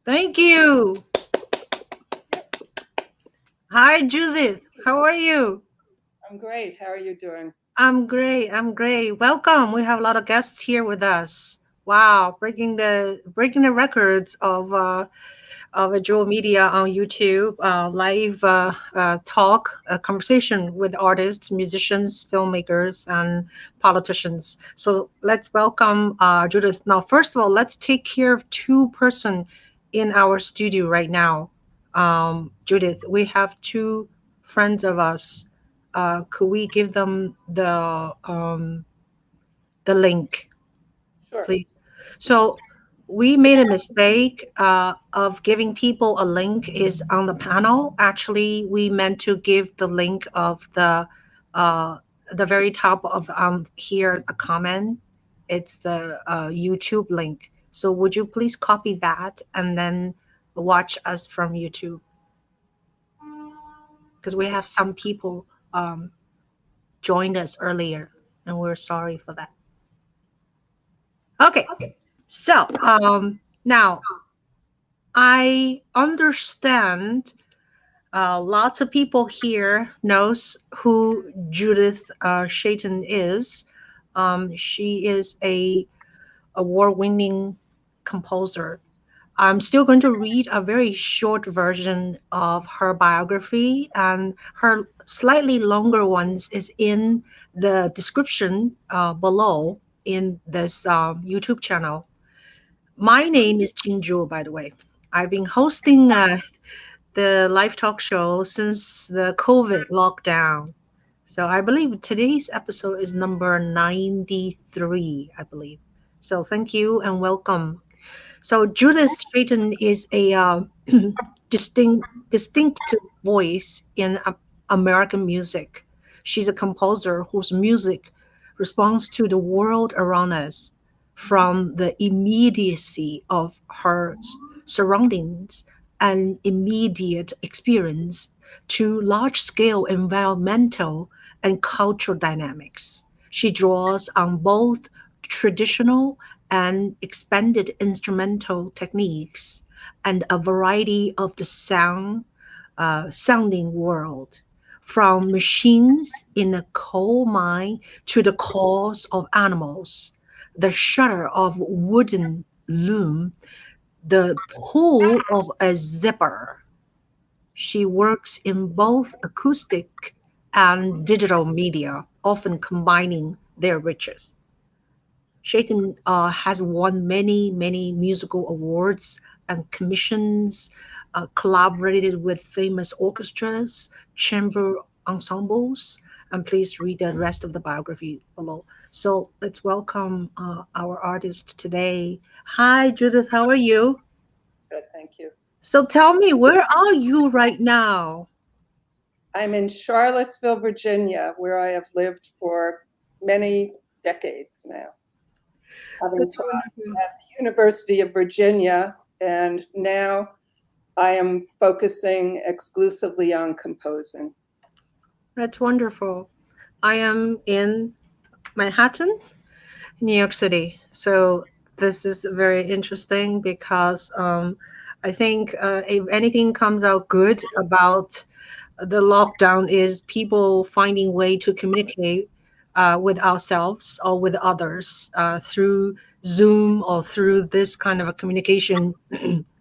Thank you. Hi, Judith. How are you? I'm great. How are you doing? I'm great. I'm great. Welcome. We have a lot of guests here with us. Wow, breaking the records of a Juhl Media on YouTube, live talk, conversation with artists, musicians, filmmakers, and politicians. So let's welcome Judith. Now, first of all, let's take care of two person in our studio right now. Judith, we have two friends of us. Could we give them the link, Sure. please? So we made a mistake of giving people a link is on the panel. Actually, we meant to give the link of the very top of here a comment. It's the YouTube link. So would you please copy that and then watch us from YouTube? Because we have some people joined us earlier, and we're sorry for that. Okay, so now I understand lots of people here knows who Judith Shatin is. She is a award-winning composer. I'm still going to read a very short version of her biography, and her slightly longer ones is in the description below in this YouTube channel. My name is Ching Juhl, by the way. I've been hosting the live talk show since the COVID lockdown. So I believe today's episode is number 93, I believe. So thank you and welcome. So Judith Shatin is a distinctive voice in American music. She's a composer whose music responds to the world around us, from the immediacy of her surroundings and immediate experience to large-scale environmental and cultural dynamics. She draws on both traditional and expanded instrumental techniques and a variety of the sounding world, from machines in a coal mine to the calls of animals, the shudder of wooden loom, the pull of a zipper. She works in both acoustic and digital media, often combining their riches. Shatin has won many musical awards and commissions, collaborated with famous orchestras, chamber ensembles, and please read the rest of the biography below. So let's welcome our artist today. Hi, Judith, how are you? Good, thank you. So tell me, where are you right now? I'm in Charlottesville, Virginia, where I have lived for many decades now, having That's taught wonderful. at the University of Virginia, and now I am focusing exclusively on composing. That's wonderful. I am in Manhattan, New York City. So this is very interesting because I think if anything comes out good about the lockdown is people finding way to communicate with ourselves or with others through Zoom or through this kind of a communication.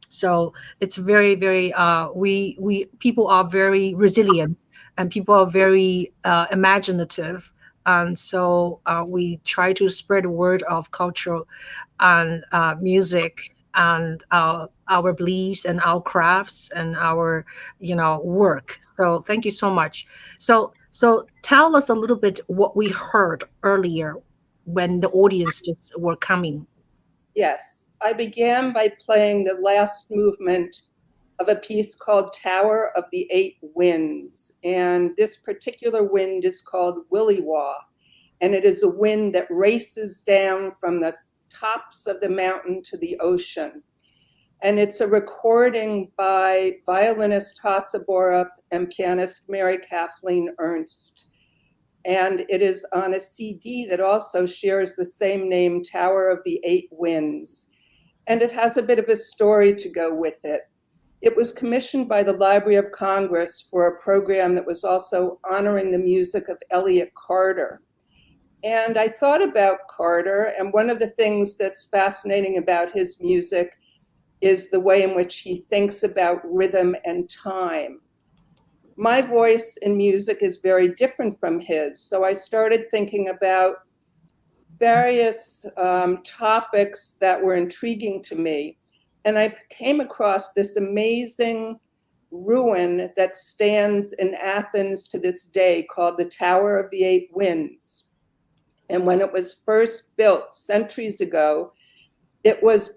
So it's very we people are very resilient and people are very imaginative, and so we try to spread the word of culture and music and our beliefs and our crafts and our work. So thank you so much. So tell us a little bit what we heard earlier when the audience just were coming. Yes, I began by playing the last movement of a piece called Tower of the Eight Winds. And this particular wind is called Willy Wah. And it is a wind that races down from the tops of the mountain to the ocean. And it's a recording by violinist Hasse Borup and pianist Mary Kathleen Ernst. And it is on a CD that also shares the same name, Tower of the Eight Winds. And it has a bit of a story to go with it. It was commissioned by the Library of Congress for a program that was also honoring the music of Elliott Carter. And I thought about Carter, and one of the things that's fascinating about his music is the way in which he thinks about rhythm and time. My voice in music is very different from his, so I started thinking about various topics that were intriguing to me. And I came across this amazing ruin that stands in Athens to this day called the Tower of the Eight Winds. And when it was first built centuries ago, it was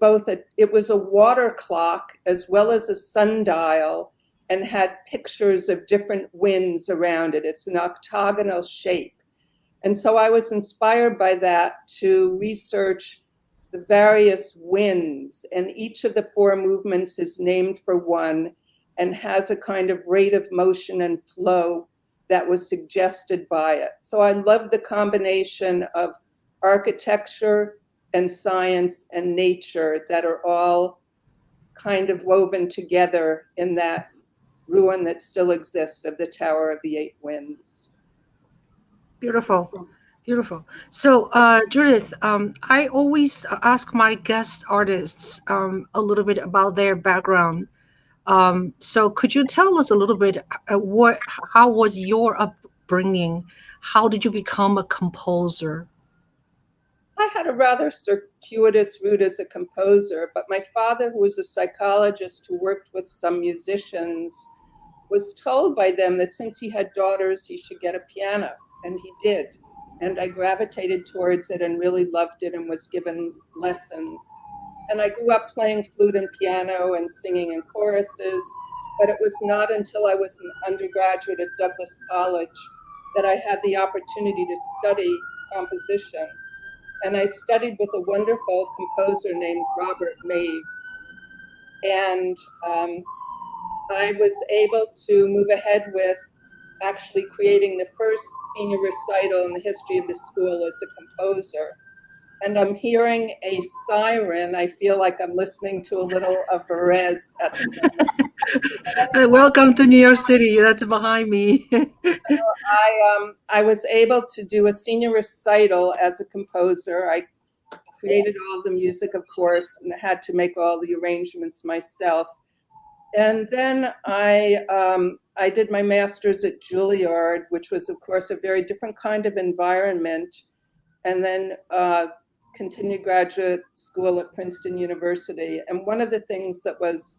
a water clock as well as a sundial and had pictures of different winds around it. It's an octagonal shape. And so I was inspired by that to research the various winds, and each of the four movements is named for one and has a kind of rate of motion and flow that was suggested by it. So I love the combination of architecture and science and nature that are all kind of woven together in that ruin that still exists of the Tower of the Eight Winds. Beautiful. Beautiful. So, Judith, I always ask my guest artists a little bit about their background. So, could you tell us a little bit how was your upbringing? How did you become a composer? I had a rather circuitous route as a composer, but my father, who was a psychologist who worked with some musicians, was told by them that since he had daughters, he should get a piano, and he did. And I gravitated towards it and really loved it and was given lessons. And I grew up playing flute and piano and singing in choruses, but it was not until I was an undergraduate at Douglas College that I had the opportunity to study composition. And I studied with a wonderful composer named Robert Mave. And I was able to move ahead with actually creating the first senior recital in the history of the school as a composer. And I'm hearing a siren. I feel like I'm listening to a little of Perez at the moment. Welcome to New York City. That's behind me. I was able to do a senior recital as a composer. I created all the music, of course, and had to make all the arrangements myself. And then I did my master's at Juilliard, which was, of course, a very different kind of environment. And then continued graduate school at Princeton University. And one of the things that was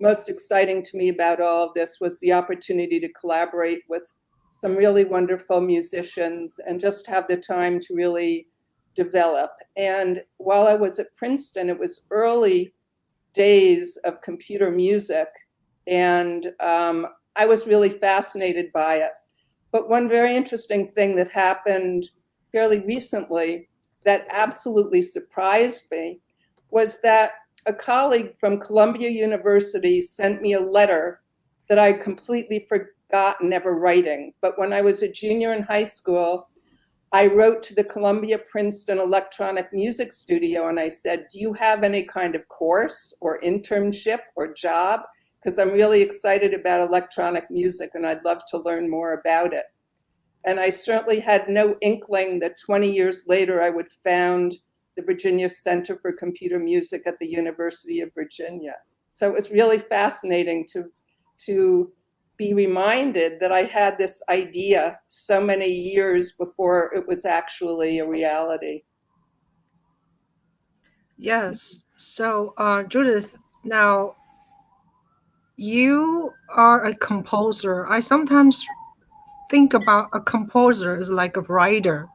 most exciting to me about all of this was the opportunity to collaborate with some really wonderful musicians and just have the time to really develop. And while I was at Princeton, it was early days of computer music, and I was really fascinated by it. But one very interesting thing that happened fairly recently that absolutely surprised me was that a colleague from Columbia University sent me a letter that I completely forgotten ever writing. But when I was a junior in high school, I wrote to the Columbia Princeton Electronic Music Studio and I said, do you have any kind of course or internship or job? Because I'm really excited about electronic music and I'd love to learn more about it. And I certainly had no inkling that 20 years later I would found the Virginia Center for Computer Music at the University of Virginia. So it was really fascinating to be reminded that I had this idea so many years before it was actually a reality. Yes. So, Judith, now you are a composer. I sometimes think about a composer as like a writer.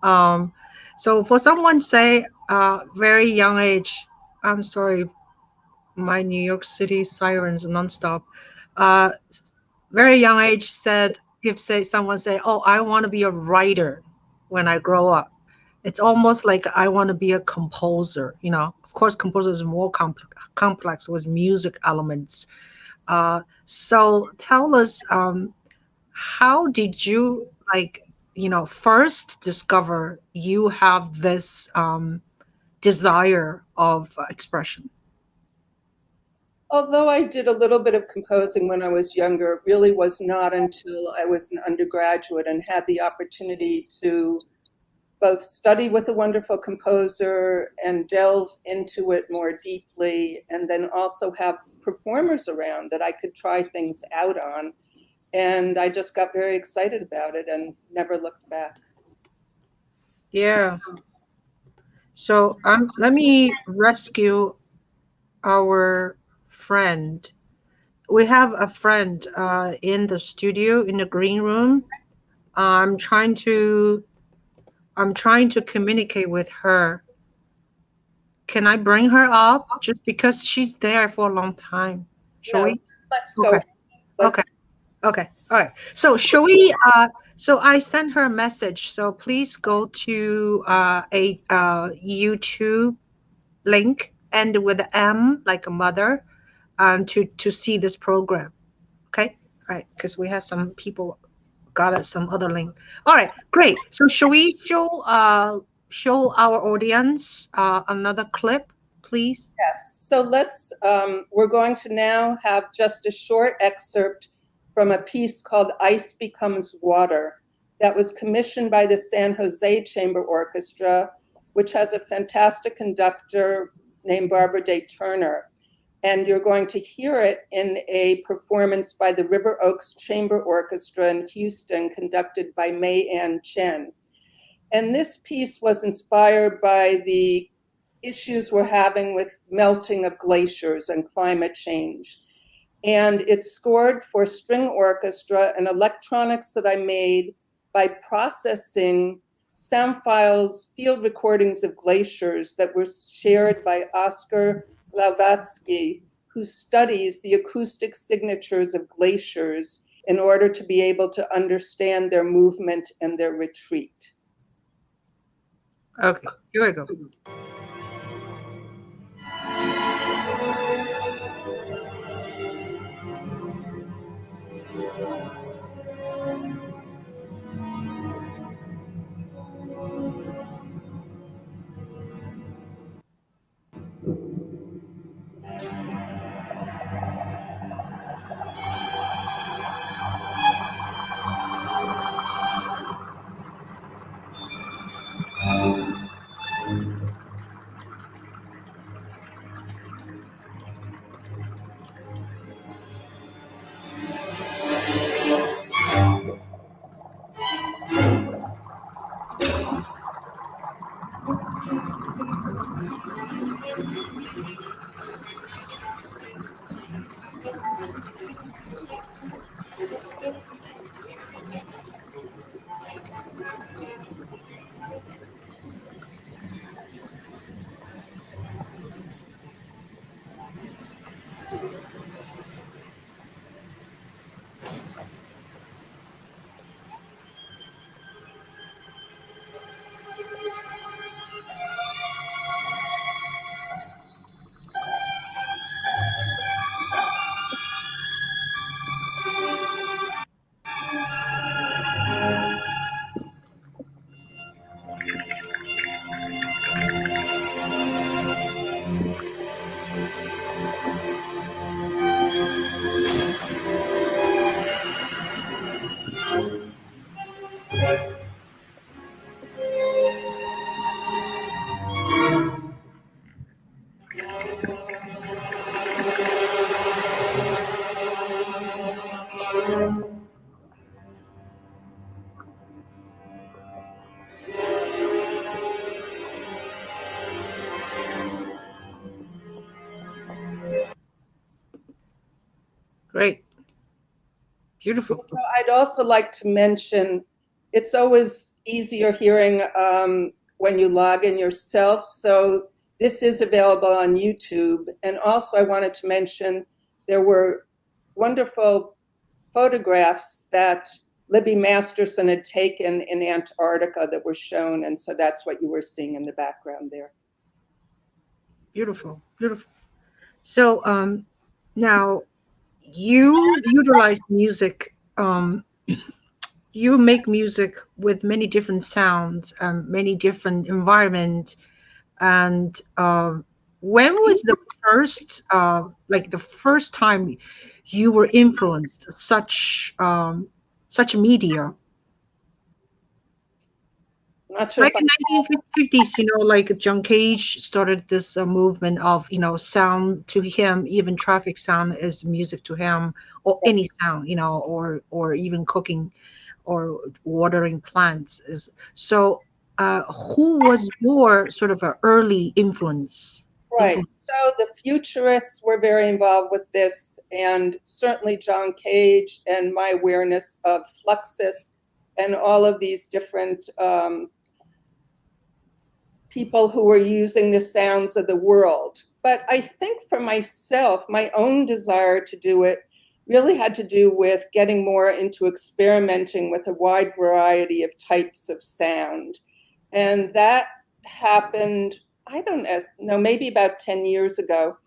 So for someone say very young age, I'm sorry, my New York City sirens nonstop. Uh, very young age said, if say someone say, oh, I want to be a writer when I grow up. It's almost like I want to be a composer. You know, of course, composer is more complex with music elements. So tell us, how did you first discover you have this desire of expression? Although I did a little bit of composing when I was younger, it really was not until I was an undergraduate and had the opportunity to both study with a wonderful composer and delve into it more deeply, and then also have performers around that I could try things out on. And I just got very excited about it and never looked back. Yeah. So let me rescue our friend. We have a friend in the studio in the green room. I'm trying to communicate with her. Can I bring her up just because she's there for a long time? Shall No, we? let's go. Okay. Let's, Okay. Okay. All right. So shall we? So I sent her a message. So please go to a YouTube link and with M like a mother, to see this program. Okay. All right. Because we have some people got some other link. All right. Great. So shall we show our audience another clip, please? yes. So we're going to now have just a short excerpt from a piece called Ice Becomes Water that was commissioned by the San Jose Chamber Orchestra, which has a fantastic conductor named Barbara Day Turner. And you're going to hear it in a performance by the River Oaks Chamber Orchestra in Houston, conducted by May Ann Chen. And this piece was inspired by the issues we're having with melting of glaciers and climate change. And it's scored for string orchestra and electronics that I made by processing sound files, field recordings of glaciers that were shared by Oscar Blavatsky, who studies the acoustic signatures of glaciers in order to be able to understand their movement and their retreat. Okay, here we go. Great. Beautiful. So I'd also like to mention, it's always easier hearing when you log in yourself. So this is available on YouTube. And also I wanted to mention there were wonderful photographs that Libby Masterson had taken in Antarctica that were shown. And so that's what you were seeing in the background there. Beautiful. Beautiful. So now you utilize music. You make music with many different sounds, many different environment. And when was the first, like the first time you were influenced such media? Not sure Like in 1950s, like John Cage started this movement of, sound to him, even traffic sound is music to him, or any sound, or even cooking or watering plants is. So, who was your sort of a early influence? Right. So the futurists were very involved with this, and certainly John Cage and my awareness of Fluxus and all of these different people who were using the sounds of the world. But I think for myself, my own desire to do it really had to do with getting more into experimenting with a wide variety of types of sound. And that happened, I don't know, maybe about 10 years ago.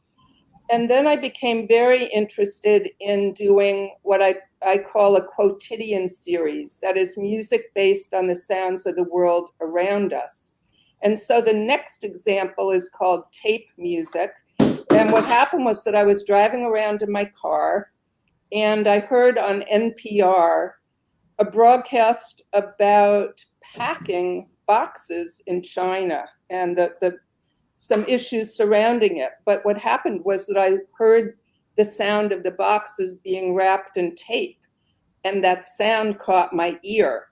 And then I became very interested in doing what I call a quotidian series, that is music based on the sounds of the world around us. And so the next example is called tape music. And what happened was that I was driving around in my car and I heard on NPR a broadcast about packing boxes in China and some issues surrounding it. But what happened was that I heard the sound of the boxes being wrapped in tape, and that sound caught my ear.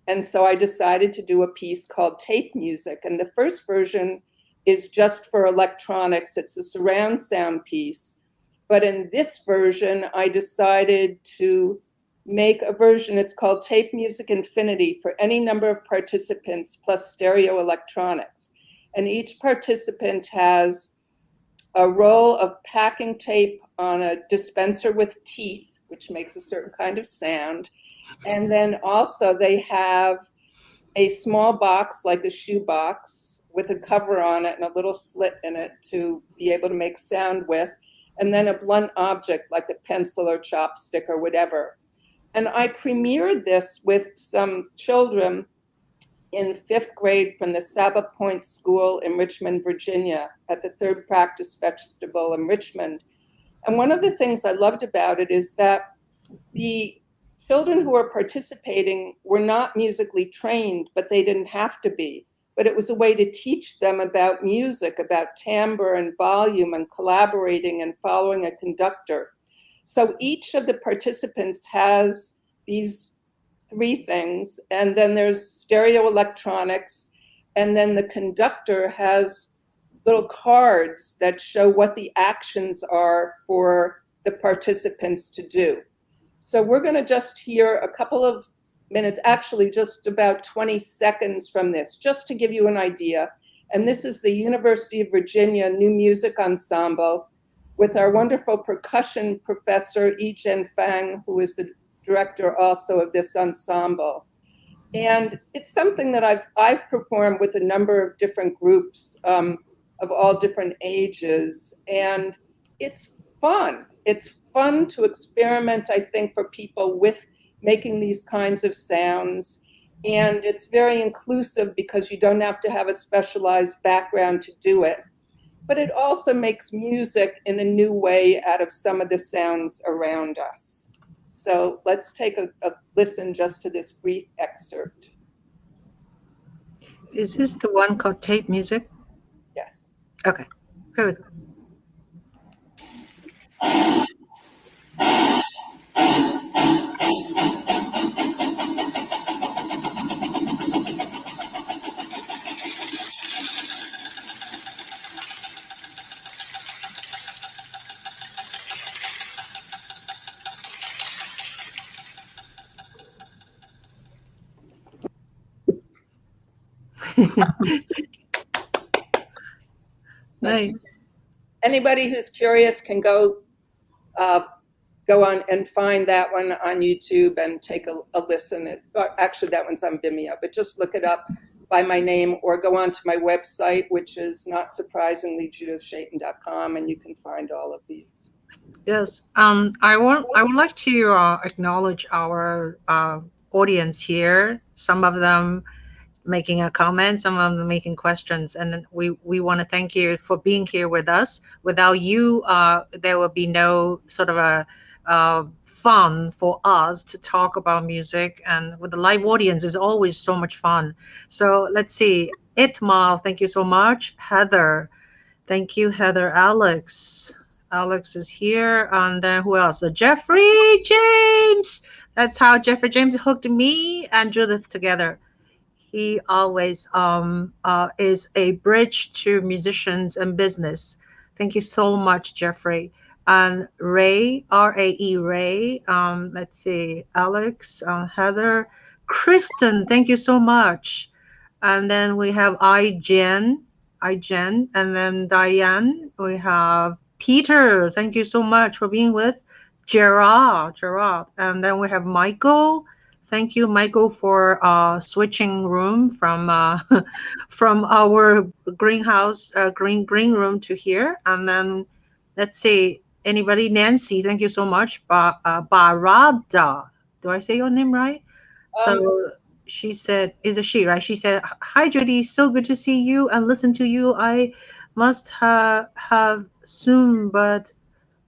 And so I decided to do a piece called Tape Music. And the first version is just for electronics. It's a surround sound piece. But in this version, I decided to make a version, it's called Tape Music Infinity, for any number of participants plus stereo electronics. And each participant has a roll of packing tape on a dispenser with teeth, which makes a certain kind of sound. And then also they have a small box like a shoe box with a cover on it and a little slit in it to be able to make sound with, and then a blunt object like a pencil or chopstick or whatever. And I premiered this with some children in 5th grade from the Saba Point School in Richmond, Virginia, at the Third Practice Festival in Richmond. And one of the things I loved about it is that the children who were participating were not musically trained, but they didn't have to be. But it was a way to teach them about music, about timbre and volume and collaborating and following a conductor. So each of the participants has these 3 things, and then there's stereo electronics, and then the conductor has little cards that show what the actions are for the participants to do. So we're going to just hear a couple of minutes, actually just about 20 seconds from this, just to give you an idea. And this is the University of Virginia New Music Ensemble with our wonderful percussion professor, Yi-Jen Fang, who is the director also of this ensemble. And it's something that I've performed with a number of different groups of all different ages. And it's fun. It's fun to experiment, I think, for people with making these kinds of sounds. And it's very inclusive because you don't have to have a specialized background to do it. But it also makes music in a new way out of some of the sounds around us. So let's take a listen just to this brief excerpt. Is this the one called tape music? Yes. Okay, very good. Nice. Anybody who's curious can go on and find that one on YouTube and take a listen. Actually, that one's on Vimeo, but just look it up by my name or go on to my website, which is not surprisingly judithshatin.com, and you can find all of these. Yes, I would like to acknowledge our audience here. Some of them making a comment, some of them making questions, and we want to thank you for being here with us. Without you, there would be no sort of a fun for us to talk about music, and with the live audience is always so much fun. So let's see. Itmal, thank you so much. Heather, thank you, Heather. Alex is here, and then who else? Jeffrey James. That's how Jeffrey James hooked me and Judith together. He always is a bridge to musicians and business. Thank you so much, Jeffrey. And Ray, R-A-E, Ray. Let's see, Alex, Heather, Kristen. Thank you so much. And then we have Jen, and then Diane. We have Peter. Thank you so much for being with Gerard. And then we have Michael. Thank you, Michael, for switching room from from our greenhouse green room to here. And then let's see, anybody? Nancy, thank you so much. Barada, do I say your name right? So she said, is a she, right? She said, "Hi, Judy. So good to see you and listen to you. I must have soon, but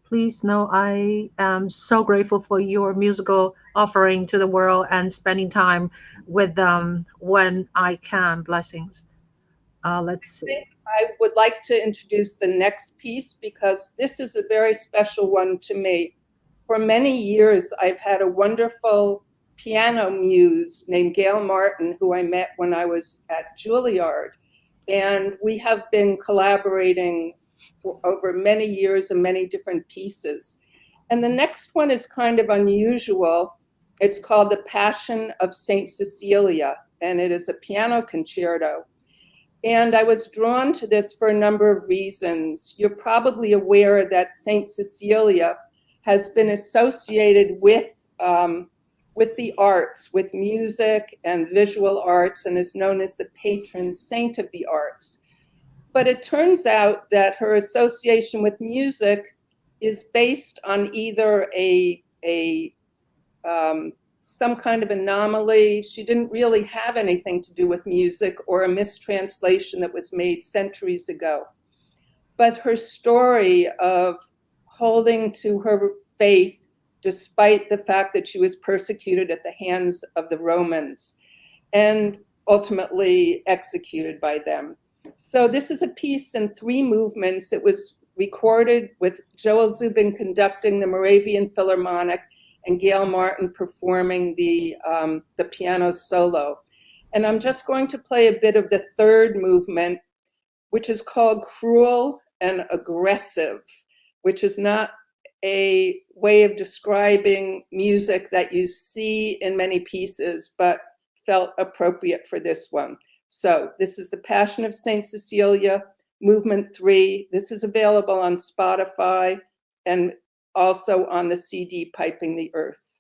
please know I am so grateful for your musical offering to the world and spending time with them when I can. Blessings." Let's see. I would like to introduce the next piece because this is a very special one to me. For many years, I've had a wonderful piano muse named Gail Martin, who I met when I was at Juilliard. And we have been collaborating for over many years and many different pieces. And the next one is kind of unusual. It's called The Passion of Saint Cecilia, and it is a piano concerto. And I was drawn to this for a number of reasons. You're probably aware that Saint Cecilia has been associated with with the arts, with music and visual arts, and is known as the patron saint of the arts. But it turns out that her association with music is based on either some kind of anomaly. She didn't really have anything to do with music, or a mistranslation that was made centuries ago. But her story of holding to her faith despite the fact that she was persecuted at the hands of the Romans and ultimately executed by them. So this is a piece in 3 movements. It was recorded with Joel Zubin conducting the Moravian Philharmonic and Gail Martin performing the piano solo. And I'm just going to play a bit of the 3rd movement, which is called Cruel and Aggressive, which is not a way of describing music that you see in many pieces, but felt appropriate for this one. So this is the Passion of Saint Cecilia, Movement 3. This is available on Spotify and also on the CD Piping the Earth.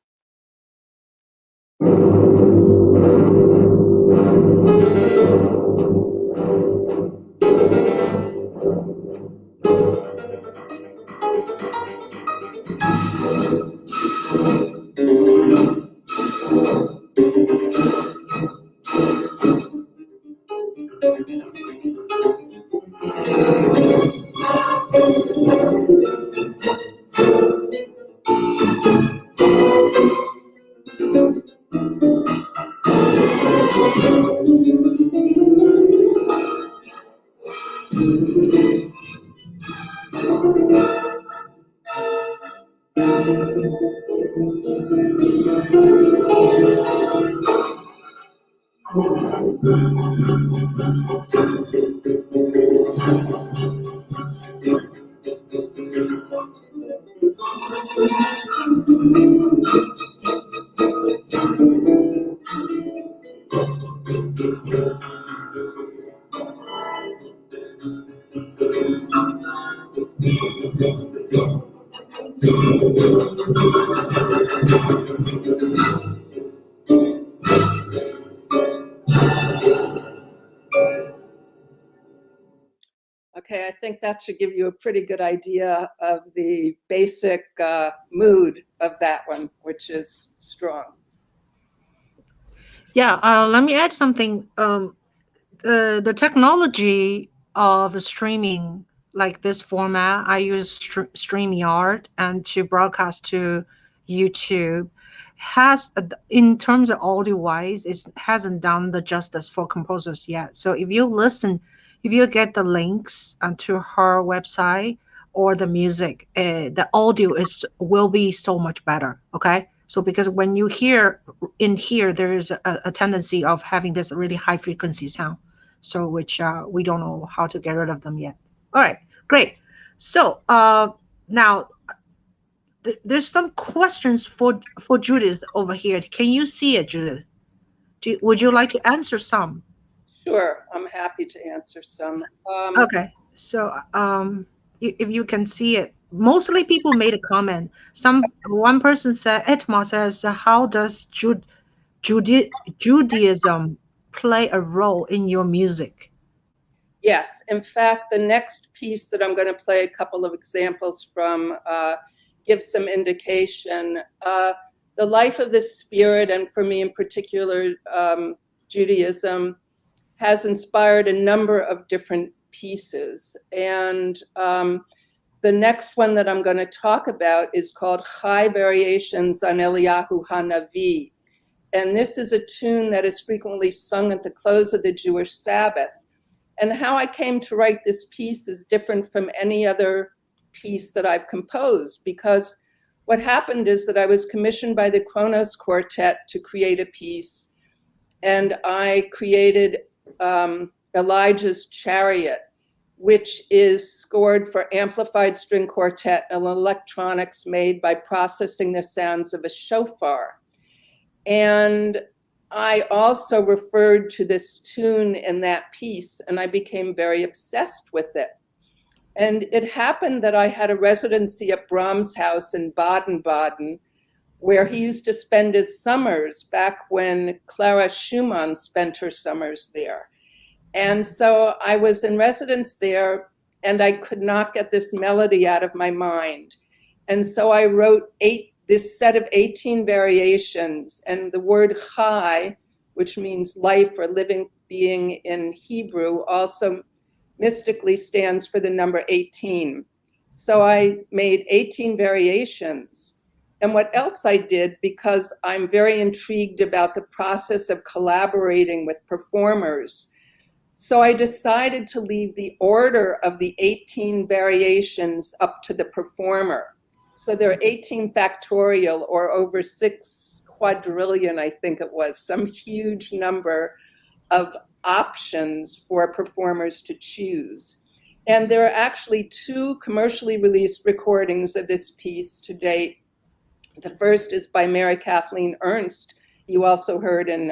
Okay, I think that should give you a pretty good idea of the basic mood of that one, which is strong. Yeah, let me add something. The technology of streaming like this format, I use StreamYard and to broadcast to YouTube, has in terms of audio wise, it hasn't done the justice for composers yet. So if you get the links to her website or the music, the audio will be so much better. Okay. So because when you hear in here, there is a tendency of having this really high frequency sound. So which we don't know how to get rid of them yet. All right, great. So now there's some questions for Judith over here. Can you see it, Judith? Would you like to answer some? Sure, I'm happy to answer some. Okay, so if you can see it, mostly people made a comment. One person said, Etma says, how does Judaism play a role in your music? Yes, in fact, the next piece that I'm going to play a couple of examples from gives some indication. The life of the spirit, and for me in particular, Judaism, has inspired a number of different pieces. And the next one that I'm going to talk about is called Chai Variations on Eliyahu Hanavi. And this is a tune that is frequently sung at the close of the Jewish Sabbath. And how I came to write this piece is different from any other piece that I've composed, because what happened is that I was commissioned by the Kronos Quartet to create a piece, and I created Elijah's Chariot, which is scored for amplified string quartet and electronics made by processing the sounds of a shofar. And I also referred to this tune in that piece, and I became very obsessed with it. And it happened that I had a residency at Brahms' house in Baden-Baden, where he used to spend his summers back when Clara Schumann spent her summers there. And so I was in residence there, and I could not get this melody out of my mind. And so I wrote this set of 18 variations, and the word chai, which means life or living being in Hebrew, also mystically stands for the number 18. So I made 18 variations. And what else I did, because I'm very intrigued about the process of collaborating with performers, so I decided to leave the order of the 18 variations up to the performer. So there are 18 factorial, or over 6 quadrillion, I think it was, some huge number of options for performers to choose. And there are actually 2 commercially released recordings of this piece to date. The first is by Mary Kathleen Ernst. You also heard in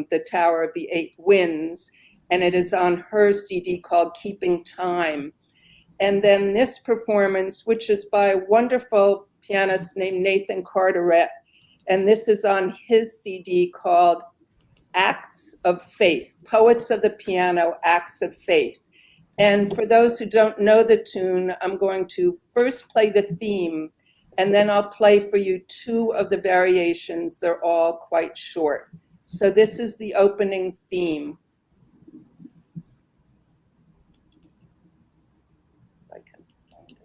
The Tower of the 8 Winds, and it is on her CD called Keeping Time. And then this performance, which is by a wonderful pianist named Nathan Carteret, and this is on his CD called Acts of Faith, Poets of the Piano, Acts of Faith. And for those who don't know the tune, I'm going to first play the theme, and then I'll play for you 2 of the variations. They're all quite short. So this is the opening theme. If I can find it.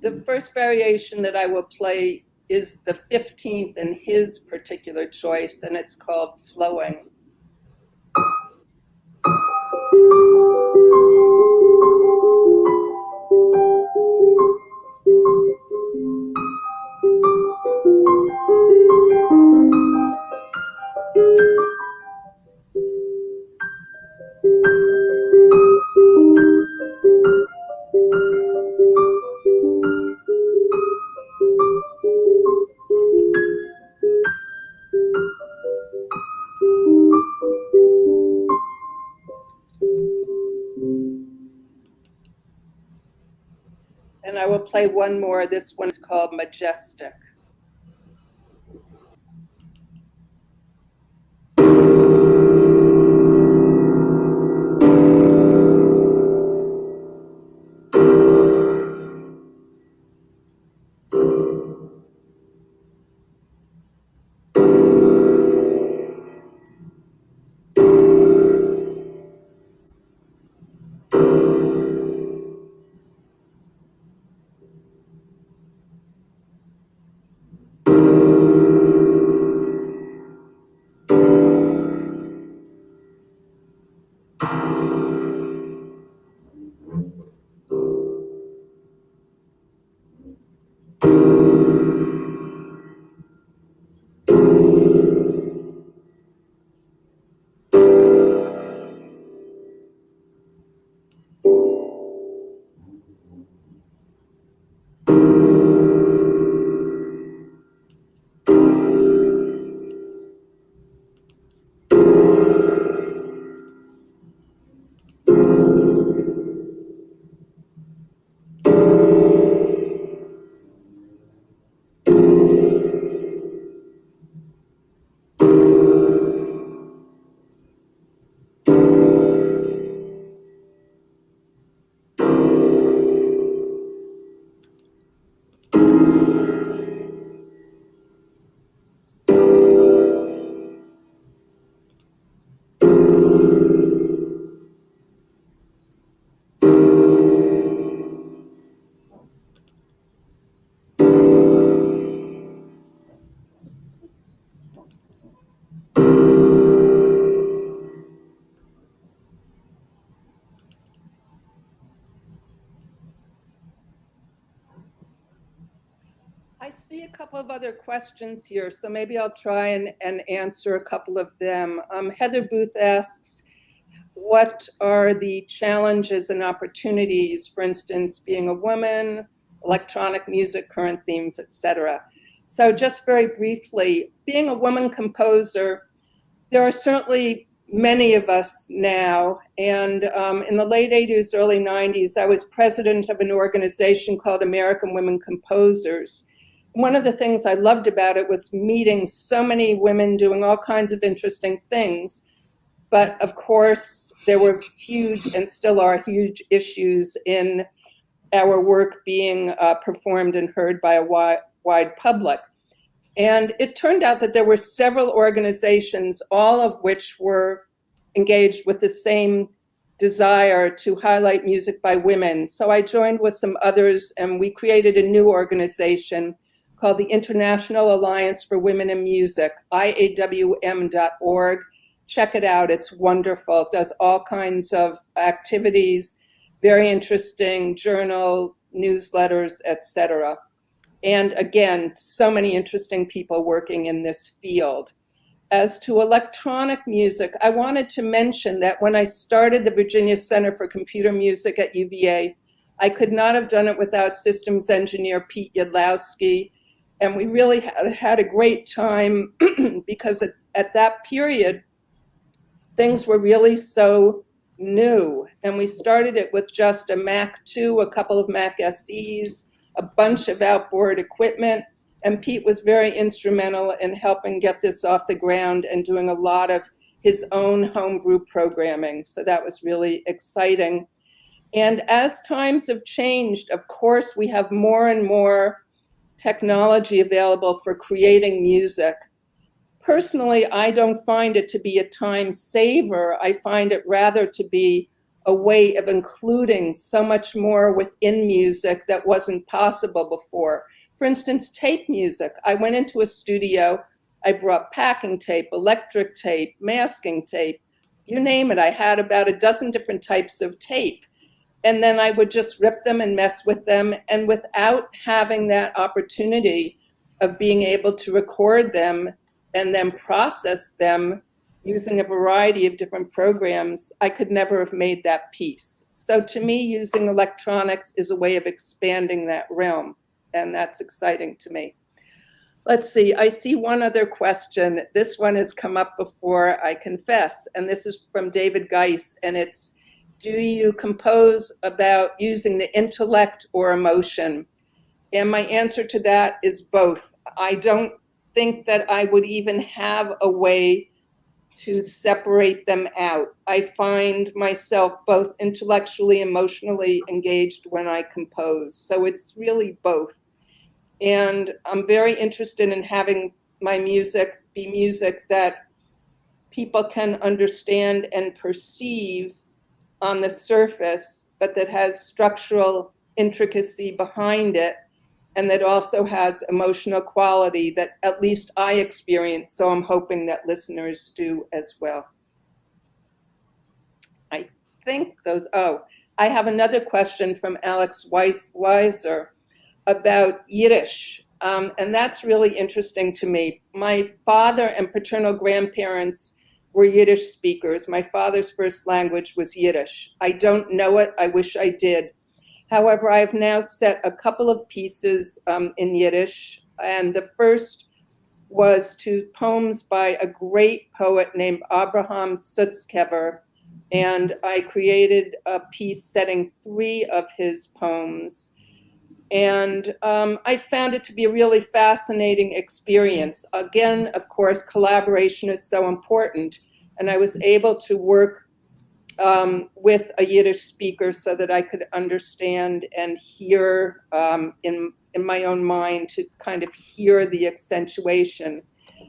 The first variation that I will play is the 15th in his particular choice, and it's called Flowing. And I will play one more. This one is called Majestic. I see a couple of other questions here, so maybe I'll try and answer a couple of them. Heather Booth asks, what are the challenges and opportunities, for instance, being a woman, electronic music, current themes, etc.? So just very briefly, being a woman composer, there are certainly many of us now. And in the late 80s, early 90s, I was president of an organization called American Women Composers. One of the things I loved about it was meeting so many women doing all kinds of interesting things. But of course, there were huge and still are huge issues in our work being performed and heard by a wide public. And it turned out that there were several organizations, all of which were engaged with the same desire to highlight music by women. So I joined with some others, and we created a new organization called the International Alliance for Women in Music, IAWM.org. Check it out, it's wonderful. It does all kinds of activities, very interesting journal, newsletters, etc. And again, so many interesting people working in this field. As to electronic music, I wanted to mention that when I started the Virginia Center for Computer Music at UVA, I could not have done it without systems engineer Pete Yadlowski. And we really had a great time because at that period, things were really so new. And we started it with just a Mac II, a couple of Mac SEs, a bunch of outboard equipment. And Pete was very instrumental in helping get this off the ground and doing a lot of his own homebrew programming. So that was really exciting. And as times have changed, of course, we have more and more technology available for creating music. Personally, I don't find it to be a time saver. I find it rather to be a way of including so much more within music that wasn't possible before. For instance, tape music. I went into a studio, I brought packing tape, electric tape, masking tape, you name it. I had about a dozen different types of tape. And then I would just rip them and mess with them. And without having that opportunity of being able to record them and then process them using a variety of different programs, I could never have made that piece. So to me, using electronics is a way of expanding that realm, and that's exciting to me. Let's see, I see one other question. This one has come up before, I confess, and this is from David Geis, and it's, do you compose about using the intellect or emotion? And my answer to that is both. I don't think that I would even have a way to separate them out. I find myself both intellectually, emotionally engaged when I compose. So it's really both. And I'm very interested in having my music be music that people can understand and perceive on the surface, but that has structural intricacy behind it, and that also has emotional quality that at least I experience, so I'm hoping that listeners do as well. I think those, I have another question from Alex Weiser about Yiddish, and that's really interesting to me. My father and paternal grandparents were Yiddish speakers. My father's first language was Yiddish. I don't know it, I wish I did. However, I've now set a couple of pieces in Yiddish, and the first was to poems by a great poet named Abraham Sutzkever, and I created a piece setting 3 of his poems. And I found it to be a really fascinating experience. Again, of course, collaboration is so important, and I was able to work with a Yiddish speaker so that I could understand and hear in my own mind, to kind of hear the accentuation.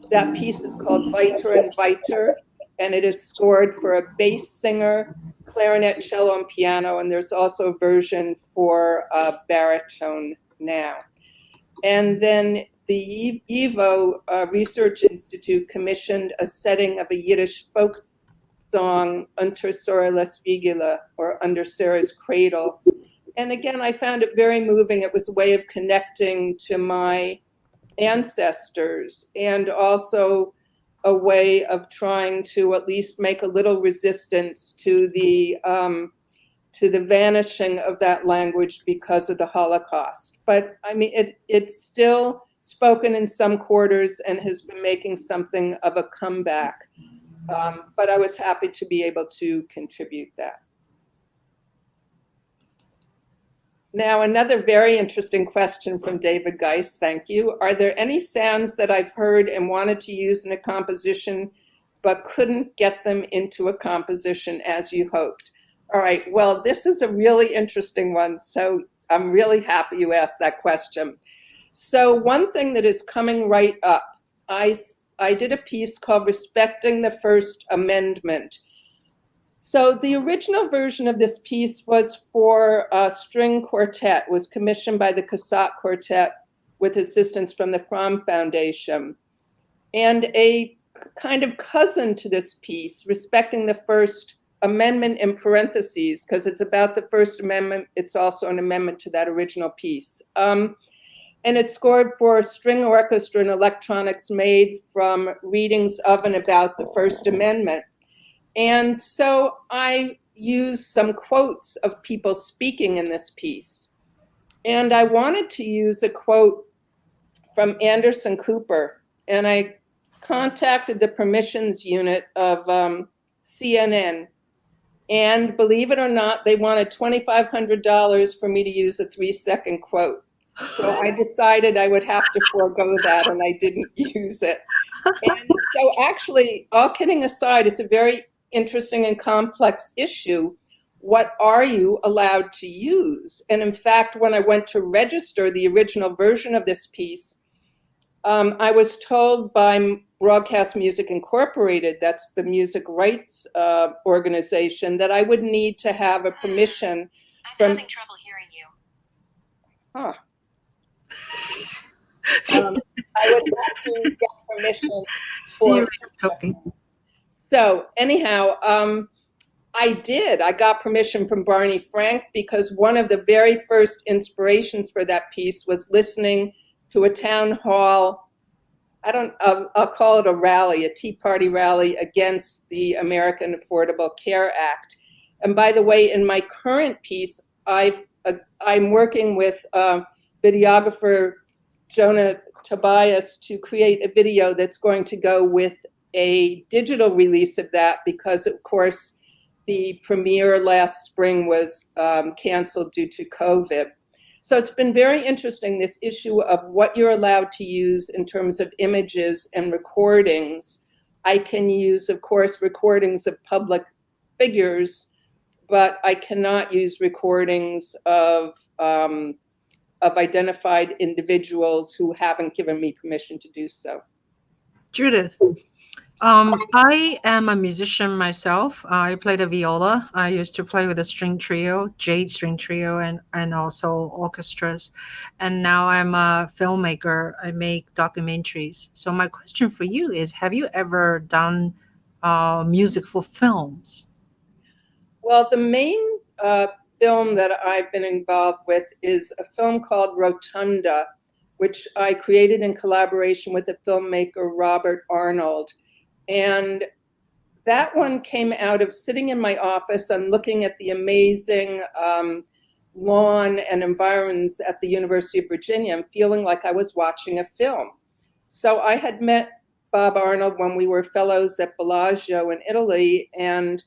That piece is called Weiter and Weiter, and it is scored for a bass singer, clarinet, cello, and piano, and there's also a version for baritone now. And then the YIVO Research Institute commissioned a setting of a Yiddish folk song, Unter Sarah's Vigila, or Under Sarah's Cradle. And again, I found it very moving. It was a way of connecting to my ancestors, and also a way of trying to at least make a little resistance to the vanishing of that language because of the Holocaust. But I mean, it's still spoken in some quarters and has been making something of a comeback. But I was happy to be able to contribute that. Now, another very interesting question from David Geis, thank you. Are there any sounds that I've heard and wanted to use in a composition, but couldn't get them into a composition as you hoped? All right, well, this is a really interesting one, so I'm really happy you asked that question. So one thing that is coming right up, I did a piece called Respecting the First Amendment. So the original version of this piece was for a string quartet, was commissioned by the Cassatt Quartet with assistance from the Fromm Foundation. And a kind of cousin to this piece, Respecting the First Amendment in parentheses, because it's about the First Amendment, it's also an amendment to that original piece. And it's scored for string orchestra and electronics made from readings of and about the First Amendment. And so I used some quotes of people speaking in this piece. And I wanted to use a quote from Anderson Cooper. And I contacted the permissions unit of CNN. And believe it or not, they wanted $2,500 for me to use a 3-second quote. So I decided I would have to forego that, and I didn't use it. And so actually, all kidding aside, it's a very interesting and complex issue. What are you allowed to use? And in fact, when I went to register the original version of this piece, I was told by Broadcast Music Incorporated, that's the music rights organization, that I would need to have a permission. I'm having trouble hearing you. Huh. I would have to get permission for talking. So anyhow, I got permission from Barney Frank, because one of the very first inspirations for that piece was listening to a town hall, I'll call it a rally, a Tea Party rally against the American Affordable Care Act. And by the way, in my current piece, I'm working with videographer Jonah Tobias to create a video that's going to go with a digital release of that, because of course the premiere last spring was canceled due to COVID. So it's been very interesting, this issue of what you're allowed to use in terms of images and recordings. I can use, of course, recordings of public figures, but I cannot use recordings of identified individuals who haven't given me permission to do so. Judith, I am a musician myself. I play the viola. I used to play with a string trio, jade string trio, and also orchestras. And now I'm a filmmaker. I make documentaries. So my question for you is, have you ever done music for films? Well, the main film that I've been involved with is a film called Rotunda, which I created in collaboration with the filmmaker Robert Arnold. And that one came out of sitting in my office and looking at the amazing lawn and environs at the University of Virginia and feeling like I was watching a film. So I had met Bob Arnold when we were fellows at Bellagio in Italy, and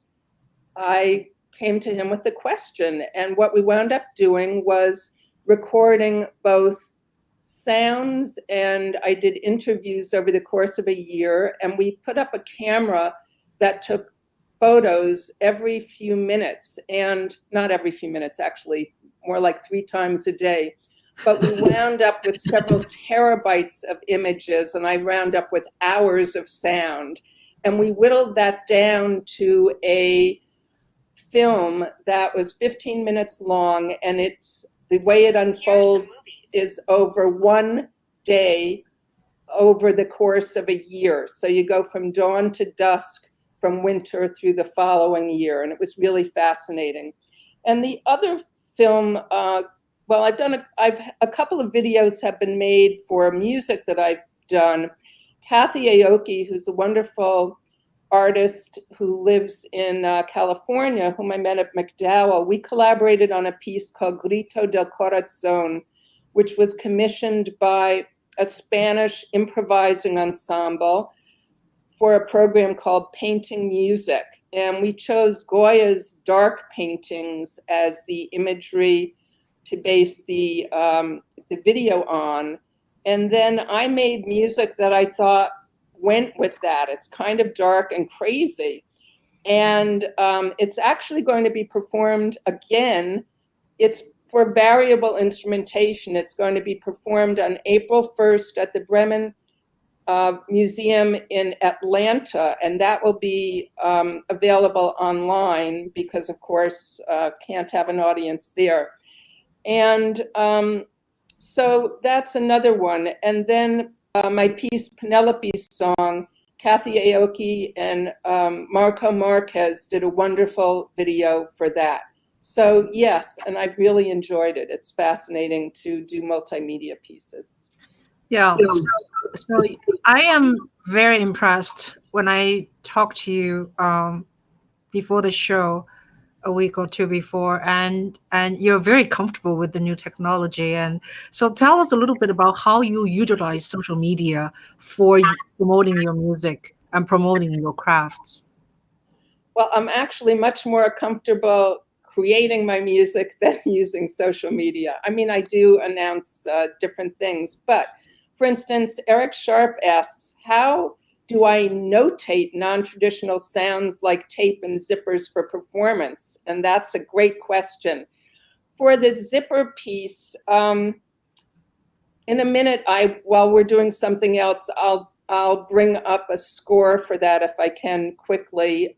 I came to him with the question. And what we wound up doing was recording both sounds, and I did interviews over the course of a year, and we put up a camera that took photos every few minutes, and not every few minutes, actually, more like 3 times a day. But we wound up with several terabytes of images, and I wound up with hours of sound. And we whittled that down to a film that was 15 minutes long, and it's the way it unfolds is over one day over the course of a year. So you go from dawn to dusk, from winter through the following year, and it was really fascinating. And the other film well, a couple of videos have been made for music that I've done. Kathy Aoki, who's a wonderful artist who lives in California, whom I met at MacDowell, we collaborated on a piece called Grito del Corazon, which was commissioned by a Spanish improvising ensemble for a program called Painting Music. And we chose Goya's dark paintings as the imagery to base the video on. And then I made music that I thought went with that. It's kind of dark and crazy. And it's actually going to be performed again. It's for variable instrumentation. It's going to be performed on April 1st at the Bremen Museum in Atlanta, and that will be available online because, of course, can't have an audience there. And so that's another one. And then my piece, Penelope's Song, Kathy Aoki and Marco Marquez did a wonderful video for that. So yes, and I've really enjoyed it. It's fascinating to do multimedia pieces. Yeah, so I am very impressed when I talked to you before the show, a week or two before, and you're very comfortable with the new technology. And so tell us a little bit about how you utilize social media for promoting your music and promoting your crafts. Well, I'm actually much more comfortable creating my music than using social media. I mean, I do announce different things, but for instance, Eric Sharp asks, how do I notate non-traditional sounds like tape and zippers for performance? And that's a great question. For the zipper piece, in a minute, while we're doing something else, I'll bring up a score for that if I can quickly.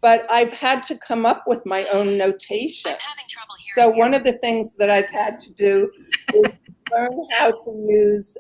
But I've had to come up with my own notation. I'm having trouble hearing So one of the things that I've had to do is learn how to use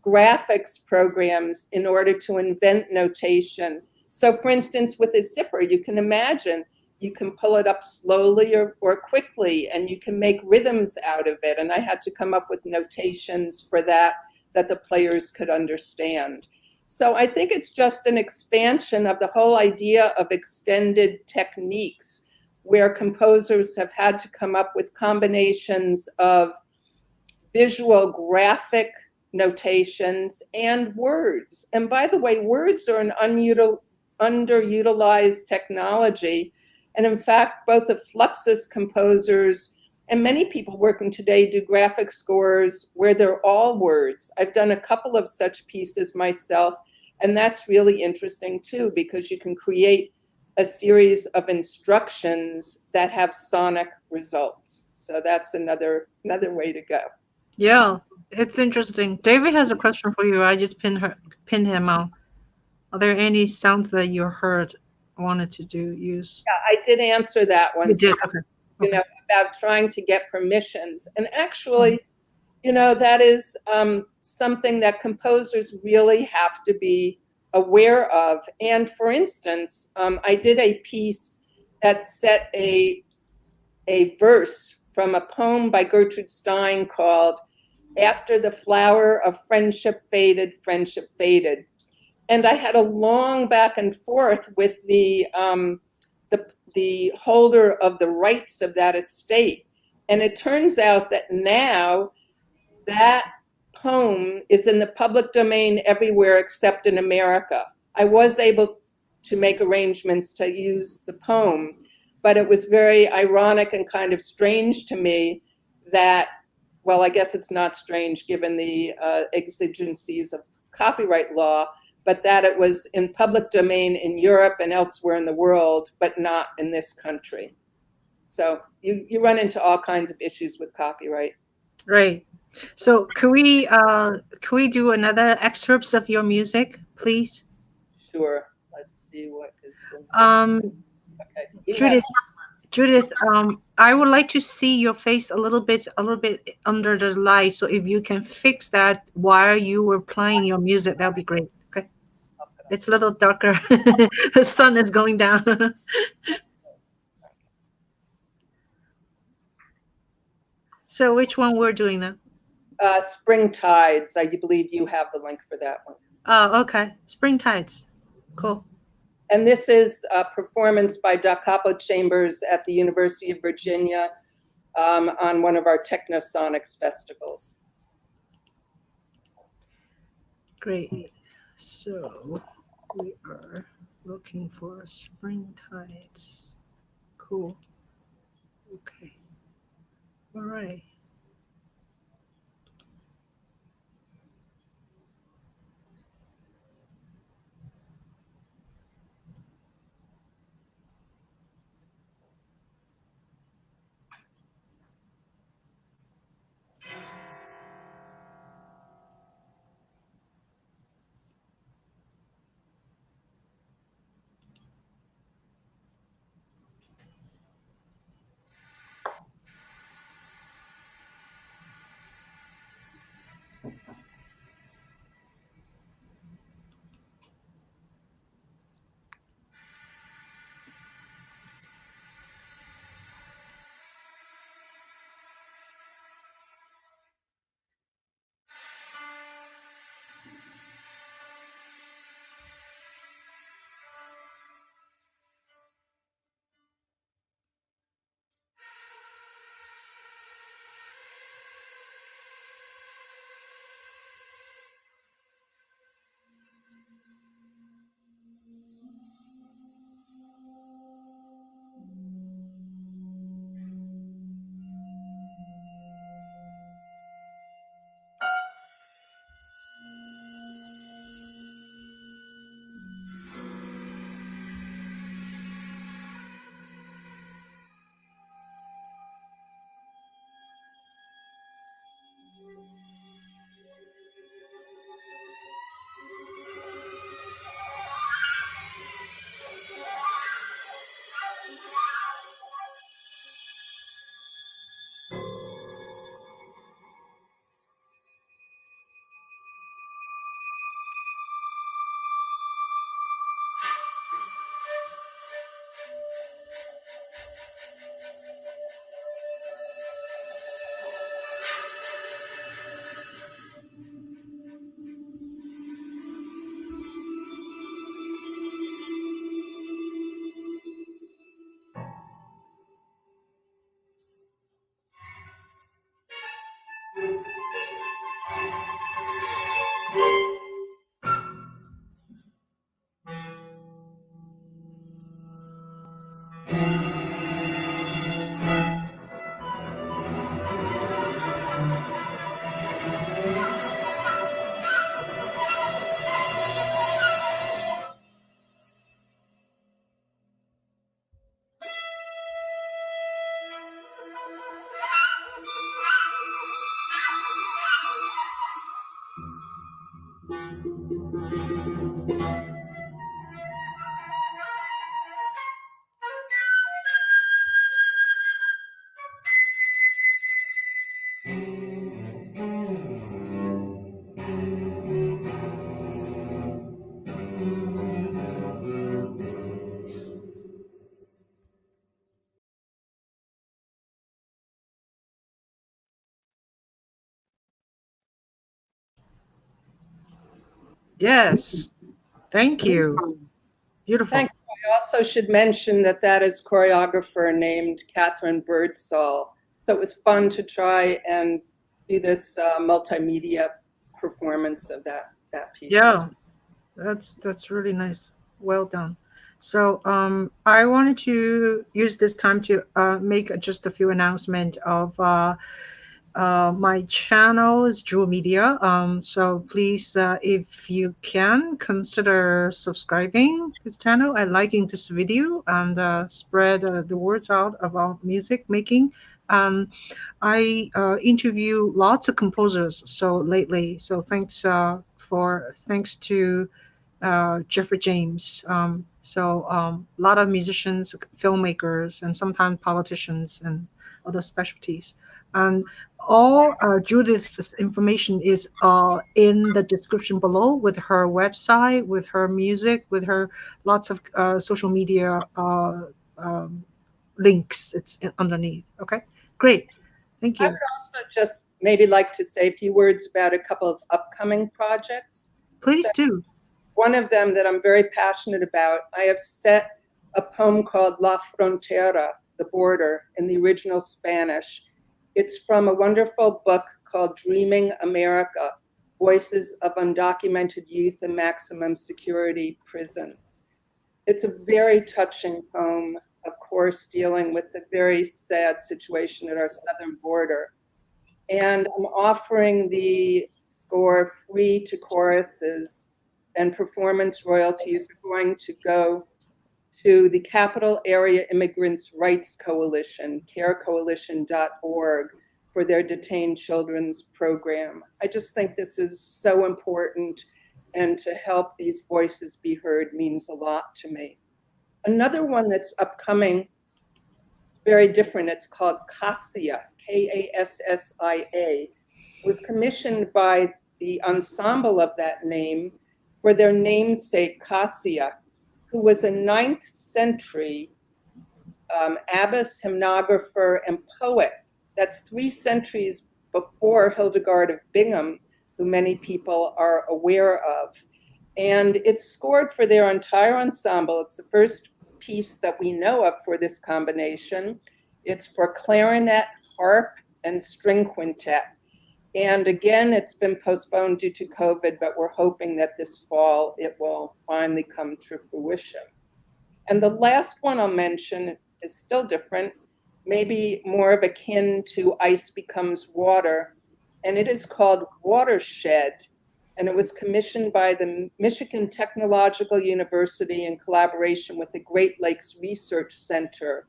graphics programs in order to invent notation. So for instance, with a zipper, you can imagine you can pull it up slowly or quickly, and you can make rhythms out of it. And I had to come up with notations for that the players could understand. So I think it's just an expansion of the whole idea of extended techniques, where composers have had to come up with combinations of visual graphic notations and words. And by the way, words are an underutilized technology. And in fact, both the Fluxus composers and many people working today do graphic scores where they're all words. I've done a couple of such pieces myself, and that's really interesting too, because you can create a series of instructions that have sonic results. So that's another way to go. Yeah, it's interesting. David has a question for you. I just pinned him out. Are there any sounds that you heard wanted to use? Yeah, I did answer that one. You did, okay. You know, about trying to get permissions. And actually, you know, that is something that composers really have to be aware of. And for instance, I did a piece that set a verse from a poem by Gertrude Stein called "After the Flower of Friendship Faded, Friendship Faded." And I had a long back and forth with the holder of the rights of that estate. And it turns out that now that poem is in the public domain everywhere except in America. I was able to make arrangements to use the poem, but it was very ironic and kind of strange to me that, well, I guess it's not strange given the exigencies of copyright law, but that it was in public domain in Europe and elsewhere in the world, but not in this country. So you run into all kinds of issues with copyright. Right. So could we do another excerpts of your music, please? Sure. Let's see what is the okay. Judith, I would like to see your face a little bit under the light. So if you can fix that while you were playing your music, that would be great. Okay. It's a little darker. The sun is going down. So which one we're doing now? Spring Tides. I believe you have the link for that one. Oh, okay. Spring Tides. Cool. And this is a performance by Da Capo Chambers at the University of Virginia on one of our Technosonics festivals. Great. So we are looking for Spring Tides. Cool. Okay. All right. Yes. Thank you. Beautiful. Thank you. I also should mention that that is choreographer named Catherine Birdsall. So it was fun to try and do this multimedia performance of that piece. Yeah, that's really nice. Well done. So I wanted to use this time to make just a few announcements of my channel is Juhl Media. So please, if you can, consider subscribing this channel and liking this video and spread the words out about music making. I interview lots of composers so lately. So thanks to Jeffrey James. A lot of musicians, filmmakers, and sometimes politicians and other specialties. And all Judith's information is in the description below with her website, with her music, with her lots of social media um, links. It's underneath. Okay, great. Thank I you. would also just maybe like to say a few words about a couple of upcoming projects. Please do. One of them that I'm very passionate about, I have set a poem called La Frontera, the border, in the original Spanish. It's from a wonderful book called Dreaming America, Voices of Undocumented Youth in Maximum Security Prisons. It's a very touching poem, of course, dealing with the very sad situation at our southern border. And I'm offering the score free to choruses, and performance royalties are going to go to the Capital Area Immigrants' Rights Coalition, carecoalition.org, for their detained children's program. I just think this is so important, and to help these voices be heard means a lot to me. Another one that's upcoming, very different, it's called Cassia, Kassia, was commissioned by the ensemble of that name for their namesake Cassia, who was a 9th century abbess, hymnographer, and poet. That's 3 centuries before Hildegard of Bingen, who many people are aware of. And it's scored for their entire ensemble. It's the first piece that we know of for this combination. It's for clarinet, harp, and string quintet. And again, it's been postponed due to COVID, but we're hoping that this fall it will finally come to fruition. And the last one I'll mention is still different, maybe more of akin to Ice Becomes Water, and it is called Watershed, and it was commissioned by the Michigan Technological University in collaboration with the Great Lakes Research Center.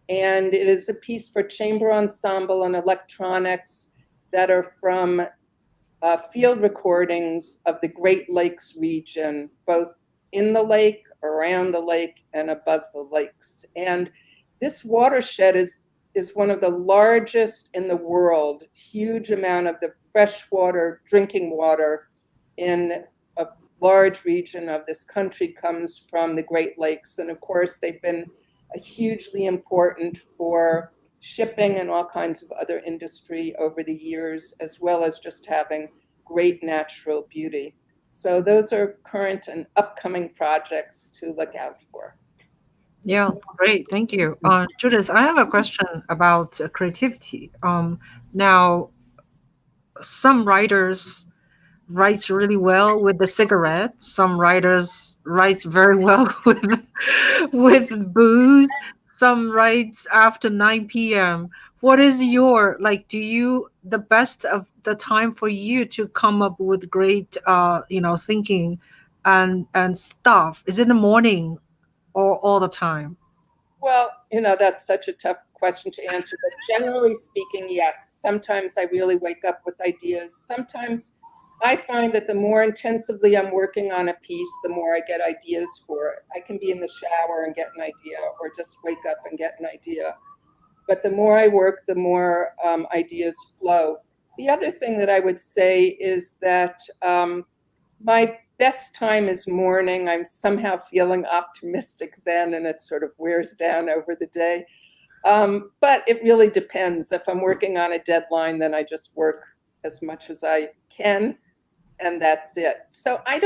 And it is a piece for chamber ensemble and electronics that are from field recordings of the Great Lakes region, both in the lake, around the lake, and above the lakes. And this watershed is one of the largest in the world. Huge amount of the freshwater, drinking water in a large region of this country comes from the Great Lakes. And of course, they've been hugely important for shipping and all kinds of other industry over the years, as well as just having great natural beauty. So those are current and upcoming projects to look out for. Yeah, great. Thank you. Judith, I have a question about creativity. Now, some writers writes really well with the cigarette. Some writers writes very well with booze. Some writes after 9 p.m. What is your like? Do you the best of the time for you to come up with great, thinking and stuff? Is it in the morning or all the time? Well, that's such a tough question to answer, but generally speaking, yes. Sometimes I really wake up with ideas. Sometimes I find that the more intensively I'm working on a piece, the more I get ideas for it. I can be in the shower and get an idea, or just wake up and get an idea. But the more I work, the more ideas flow. The other thing that I would say is that my best time is morning. I'm somehow feeling optimistic then, and it sort of wears down over the day. But it really depends. If I'm working on a deadline, then I just work as much as I can, and that's it. So I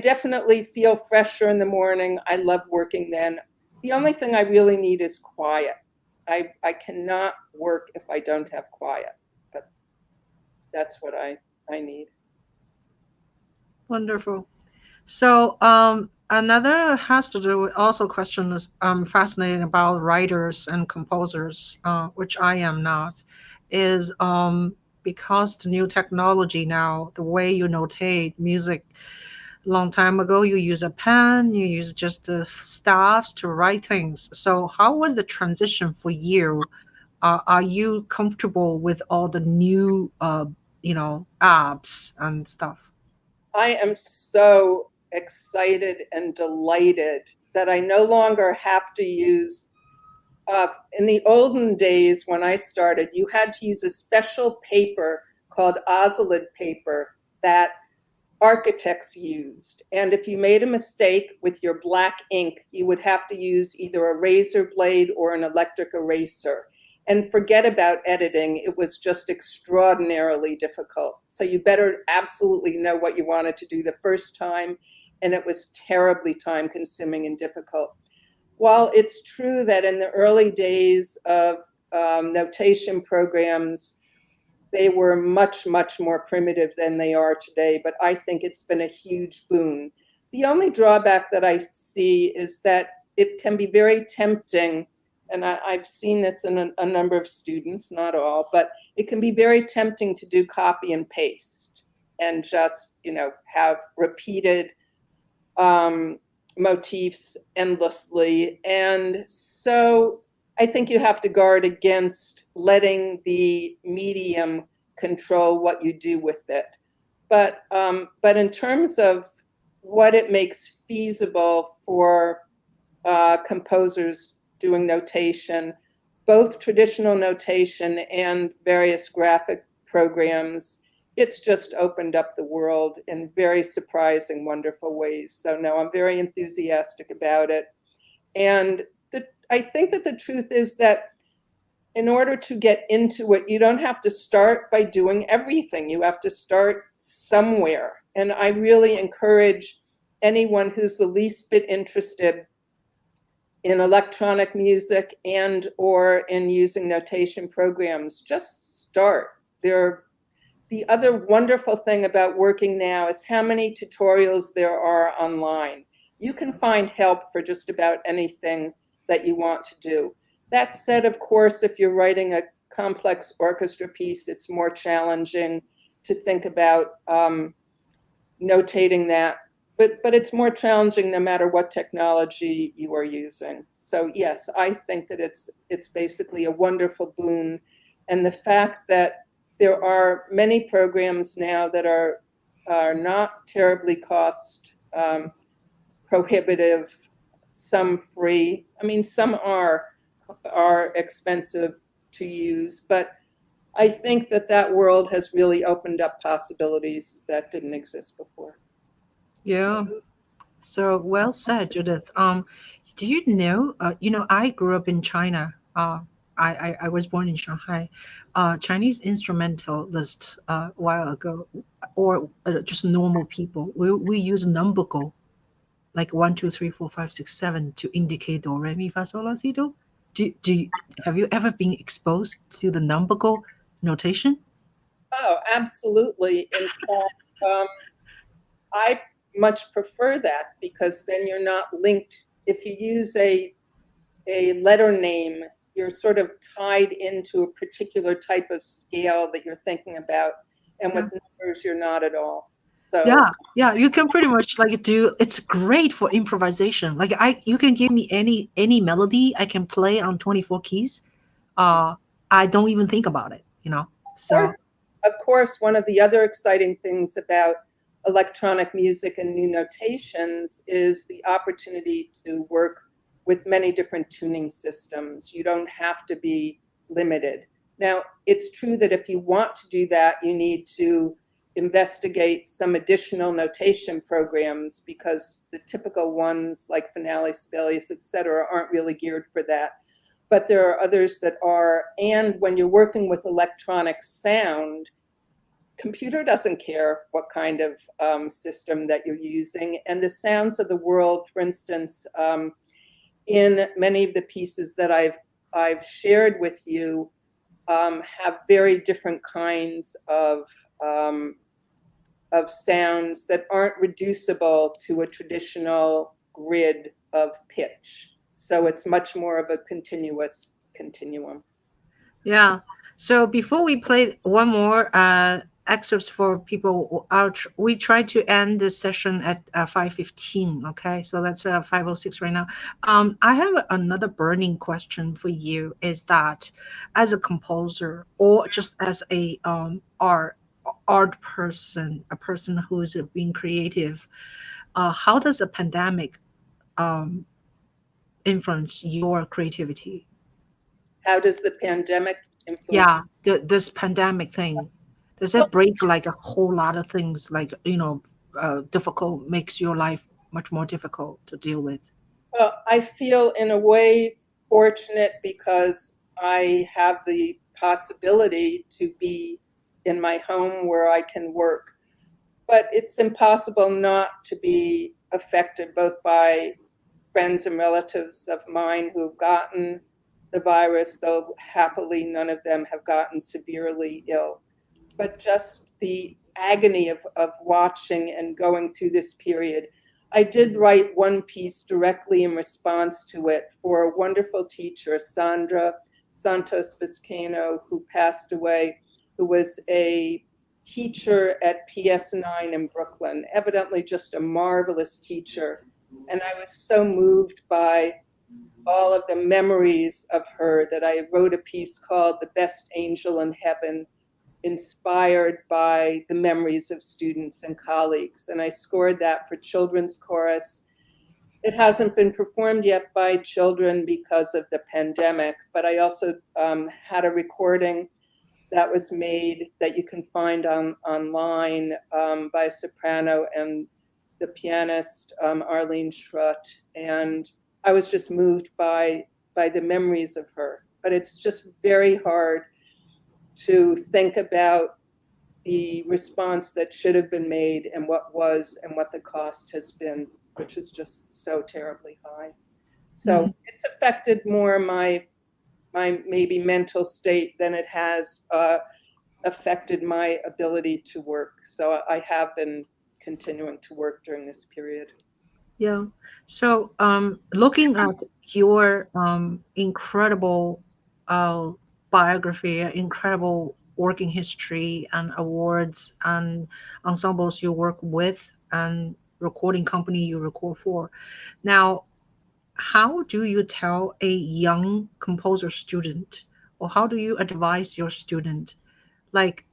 definitely feel fresher in the morning. I love working then. The only thing I really need is quiet. I cannot work if I don't have quiet, but that's what I need. Wonderful. So another has to do with also questions fascinating about writers and composers, which I am not, is because the new technology now, the way you notate music. Long time ago, you use a pen, you use just the staffs to write things. So how was the transition for you? Are you comfortable with all the new, apps and stuff? I am so excited and delighted that I no longer have to use, in the olden days when I started, you had to use a special paper called ozolid paper that architects used. And if you made a mistake with your black ink, you would have to use either a razor blade or an electric eraser. and forget about editing. It was just extraordinarily difficult. So you better absolutely know what you wanted to do the first time, and it was terribly time consuming and difficult. While it's true that in the early days of notation programs, they were much, much more primitive than they are today, but I think it's been a huge boon. The only drawback that I see is that it can be very tempting, and I've seen this in a number of students, not all, but it can be very tempting to do copy and paste and just, have repeated motifs endlessly. And so I think you have to guard against letting the medium control what you do with it. But in terms of what it makes feasible for composers doing notation, both traditional notation and various graphic programs, it's just opened up the world in very surprising, wonderful ways. So no, I'm very enthusiastic about it. And I think that the truth is that in order to get into it, you don't have to start by doing everything. You have to start somewhere. And I really encourage anyone who's the least bit interested in electronic music and or in using notation programs, just start. The other wonderful thing about working now is how many tutorials there are online. You can find help for just about anything that you want to do. That said, of course, if you're writing a complex orchestra piece, it's more challenging to think about notating that. But it's more challenging no matter what technology you are using. So yes, I think that it's basically a wonderful boon. And the fact that there are many programs now that are not terribly cost prohibitive, some free. I mean, some are expensive to use, but I think that world has really opened up possibilities that didn't exist before. Yeah. So well said, Judith. Do you know? I grew up in China. I was born in Shanghai. Chinese instrumentalists a while ago, or just normal people, we use number like 1, 2, 3, 4, 5, 6, 7 to indicate do, re, mi, fa, sol, la, si, do. Have you ever been exposed to the number notation? Oh, absolutely. In fact, I much prefer that because then you're not linked. If you use a letter name, you're sort of tied into a particular type of scale that you're thinking about. And with numbers, you're not at all. So Yeah, you can pretty much it's great for improvisation. You can give me any melody, I can play on 24 keys. I don't even think about it, So of course, one of the other exciting things about electronic music and new notations is the opportunity to work with many different tuning systems. You don't have to be limited. Now, it's true that if you want to do that, you need to investigate some additional notation programs because the typical ones like Finale, Sibelius, etc., aren't really geared for that. But there are others that are. And when you're working with electronic sound, computer doesn't care what kind of system that you're using. And the sounds of the world, for instance, in many of the pieces that I've shared with you, have very different kinds of sounds that aren't reducible to a traditional grid of pitch. So it's much more of a continuum. Yeah. So before we play one more excerpts for people out, we try to end this session at 5:15. Okay, so that's 5:06 right now. I have another burning question for you. Is that as a composer or just as a art person, a person who is being creative, how does a pandemic influence your creativity? How does the pandemic influence? Yeah, this pandemic thing, does it break like a whole lot of things, difficult, makes your life much more difficult to deal with? Well, I feel in a way fortunate because I have the possibility to be in my home where I can work. But it's impossible not to be affected both by friends and relatives of mine who've gotten the virus, though happily none of them have gotten severely ill. But just the agony of watching and going through this period. I did write one piece directly in response to it for a wonderful teacher, Sandra Santos Vizcaino, who passed away, who was a teacher at PS9 in Brooklyn, evidently just a marvelous teacher. And I was so moved by all of the memories of her that I wrote a piece called The Best Angel in Heaven, inspired by the memories of students and colleagues. And I scored that for children's chorus. It hasn't been performed yet by children because of the pandemic, but I also had a recording that was made that you can find online by a soprano and the pianist Arlene Schrott. And I was just moved by the memories of her. But it's just very hard to think about the response that should have been made and what was and what the cost has been, which is just so terribly high. So it's affected more my maybe mental state than it has affected my ability to work. So I have been continuing to work during this period. Yeah. So, looking at your incredible biography, incredible working history, and awards and ensembles you work with, and recording company you record for, now, how do you tell a young composer student, or how do you advise your student, like,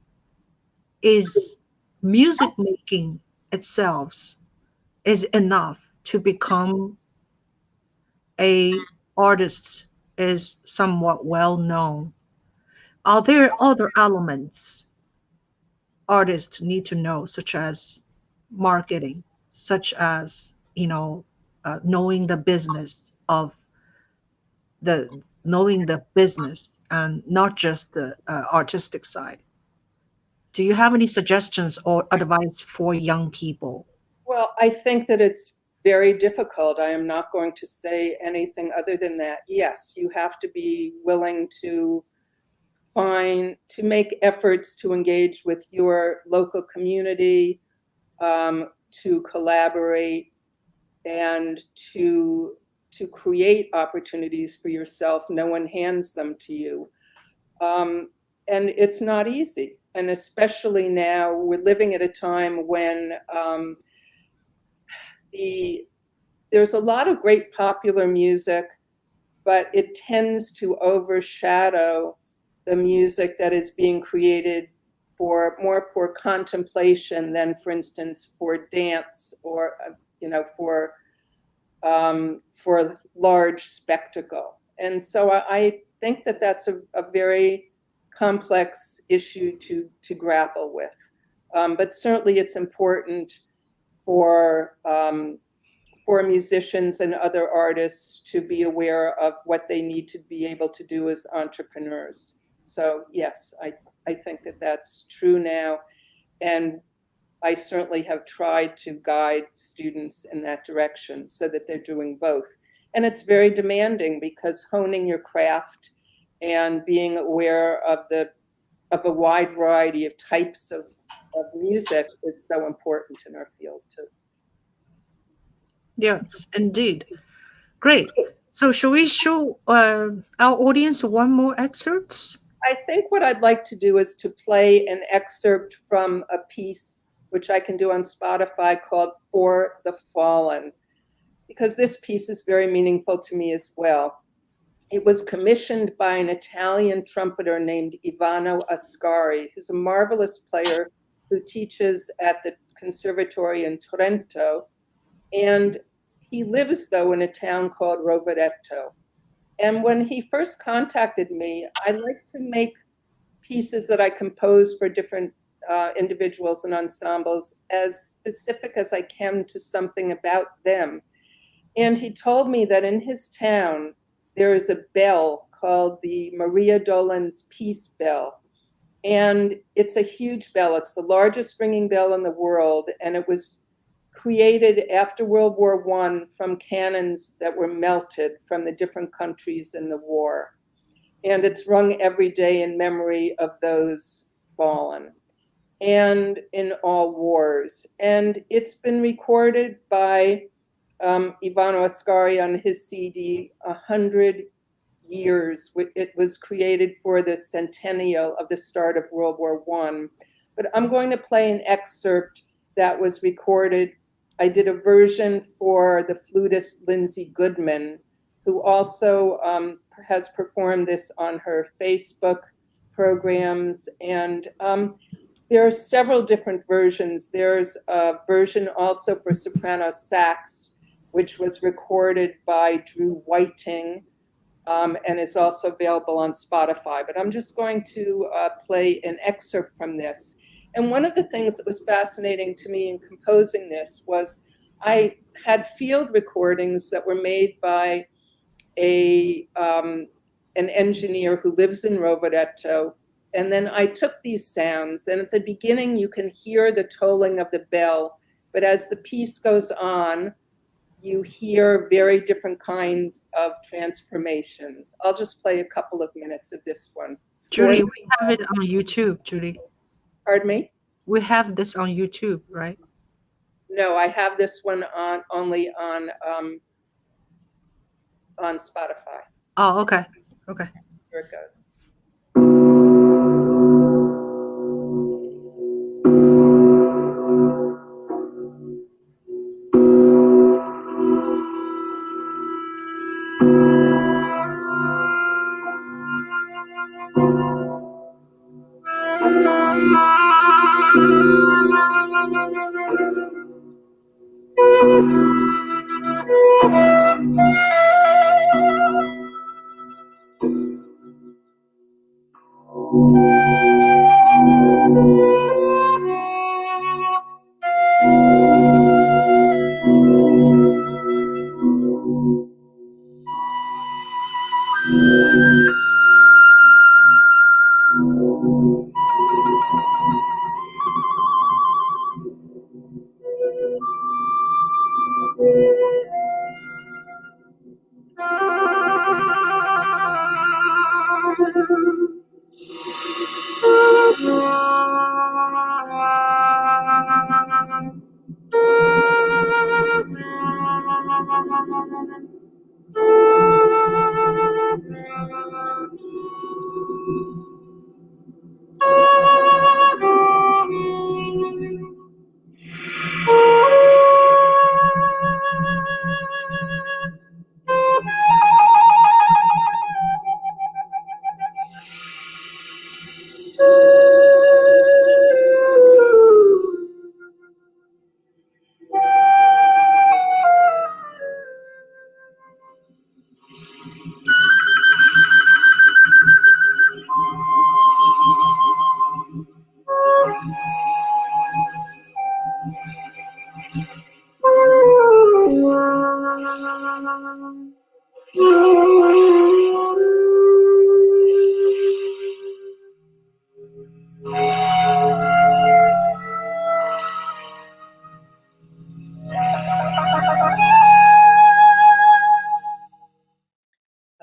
is music making itself is enough to become a artist is somewhat well known? Are there other elements artists need to know, such as marketing, such as, knowing the business of knowing the business and not just the artistic side? Do you have any suggestions or advice for young people? Well, I think that it's very difficult. I am not going to say anything other than that. Yes, you have to be willing to make efforts to engage with your local community, to collaborate, and to create opportunities for yourself. No one hands them to you. And it's not easy. And especially now, we're living at a time when there's a lot of great popular music, but it tends to overshadow the music that is being created more for contemplation than, for instance, for dance or for large spectacle. And so I think that that's a very complex issue to grapple with. But certainly it's important for musicians and other artists to be aware of what they need to be able to do as entrepreneurs. So yes, I think that that's true now. And I certainly have tried to guide students in that direction so that they're doing both. And it's very demanding because honing your craft and being aware of a wide variety of types of music is so important in our field too. Yes, indeed. Great. So, shall we show our audience one more excerpt? I think what I'd like to do is to play an excerpt from a piece which I can do on Spotify called For the Fallen, because this piece is very meaningful to me as well. It was commissioned by an Italian trumpeter named Ivano Ascari, who's a marvelous player who teaches at the Conservatory in Trento. And he lives, though, in a town called Rovereto. And when he first contacted me, I like to make pieces that I compose for different individuals and ensembles as specific as I can to something about them. And he told me that in his town, there is a bell called the Maria Dolan's Peace Bell. And it's a huge bell. It's the largest ringing bell in the world. And it was created after World War I from cannons that were melted from the different countries in the war. And it's rung every day in memory of those fallen and in all wars. And it's been recorded by Ivano Ascari on his CD, 100 years. It was created for the centennial of the start of World War I. But I'm going to play an excerpt that was recorded. I did a version for the flutist Lindsay Goodman, who also has performed this on her Facebook programs. And there are several different versions. There's a version also for soprano sax, which was recorded by Drew Whiting, and is also available on Spotify. But I'm just going to play an excerpt from this. And one of the things that was fascinating to me in composing this was I had field recordings that were made by an engineer who lives in Rovereto. And then I took these sounds, and at the beginning you can hear the tolling of the bell, but as the piece goes on, you hear very different kinds of transformations. I'll just play a couple of minutes of this one. Judy, we have it on YouTube, Judy. Pardon me? We have this on YouTube, right? No, I have this one only on Spotify. Oh, okay. Okay. Here it goes.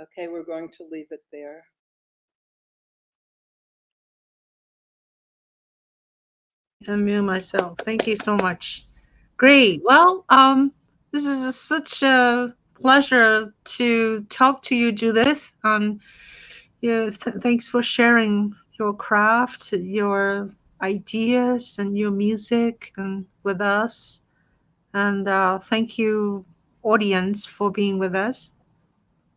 Okay, we're going to leave it there. Unmute myself. Thank you so much. Great. Well, this is such a pleasure to talk to you, Judith. Yeah, thanks for sharing your craft, your ideas, and your music with us. And thank you, audience, for being with us.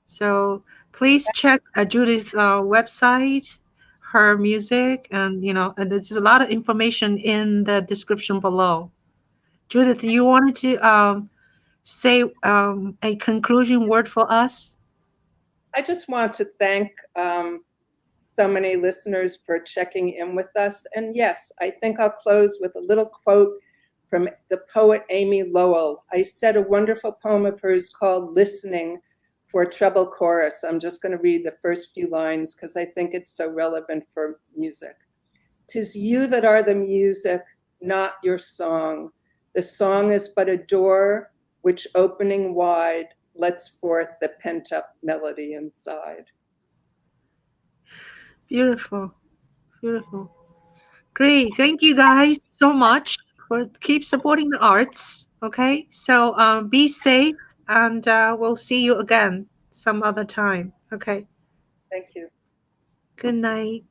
So please check Judith's website, her music, and and there's a lot of information in the description below. Judith, you wanted to say a conclusion word for us? I just want to thank so many listeners for checking in with us. And yes, I think I'll close with a little quote from the poet Amy Lowell. I said a wonderful poem of hers called Listening for treble chorus. I'm just going to read the first few lines because I think it's so relevant for music. "'Tis you that are the music, not your song. The song is but a door which, opening wide, lets forth the pent-up melody inside." Beautiful. Beautiful. Great. Thank you guys so much for keep supporting the arts. Okay. So be safe, and we'll see you again some other time. Okay. Thank you. Good night.